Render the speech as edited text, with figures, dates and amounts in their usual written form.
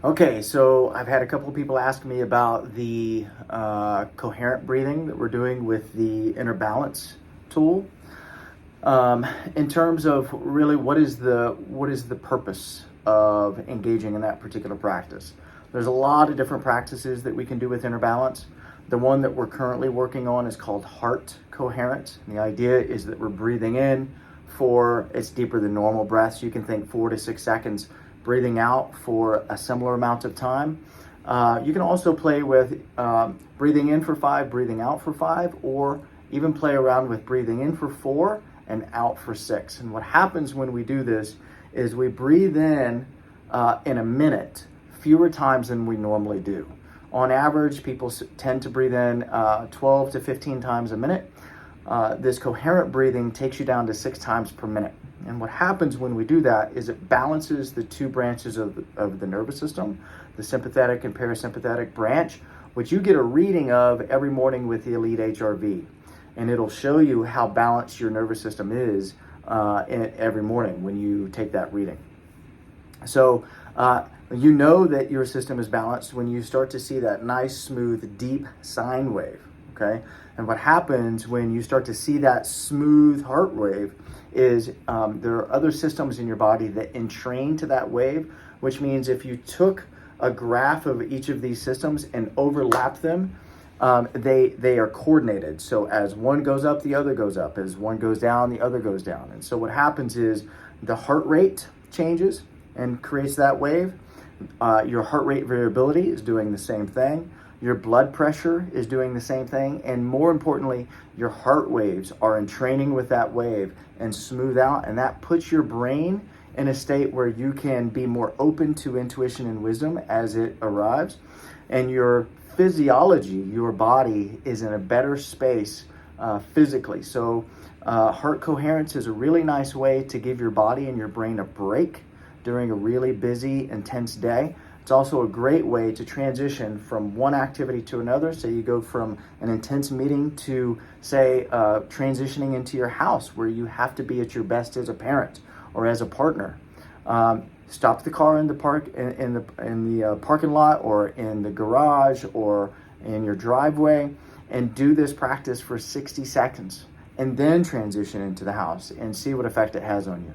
Okay, so I've had a couple of people ask me about the coherent breathing that we're doing with the inner balance tool. In terms of really what is the purpose of engaging in that particular practice? There's a lot of different practices that we can do with inner balance. The one that we're currently working on is called heart coherence. And the idea is that we're breathing in for, it's deeper than normal breaths. You can think 4 to 6 seconds, breathing out for a similar amount of time. You can also play with breathing in for 5, breathing out for 5, or even play around with breathing in for 4 and out for 6. And what happens when we do this is we breathe in a minute fewer times than we normally do. On average, people tend to breathe in 12 to 15 times a minute. This coherent breathing takes you down to 6 times per minute. And what happens when we do that is it balances the two branches of the nervous system, the sympathetic and parasympathetic branch, which you get a reading of every morning with the Elite HRV. And it'll show you how balanced your nervous system is every morning when you take that reading. So you know that your system is balanced when you start to see that nice, smooth, deep sine wave, okay? And what happens when you start to see that smooth heart wave is there are other systems in your body that entrain to that wave, which means if you took a graph of each of these systems and overlap them, they are coordinated. So as one goes up, the other goes up. As one goes down, the other goes down. And so what happens is the heart rate changes and creates that wave. Your heart rate variability is doing the same thing. Your blood pressure is doing the same thing. And more importantly, your heart waves are entraining with that wave and smooth out. And that puts your brain in a state where you can be more open to intuition and wisdom as it arrives. And your physiology, your body, is in a better space physically. So heart coherence is a really nice way to give your body and your brain a break during a really busy, intense day. It's also a great way to transition from one activity to another. So you go from an intense meeting to, say, transitioning into your house where you have to be at your best as a parent or as a partner. Stop the car in the parking lot or in the garage or in your driveway and do this practice for 60 seconds and then transition into the house and see what effect it has on you.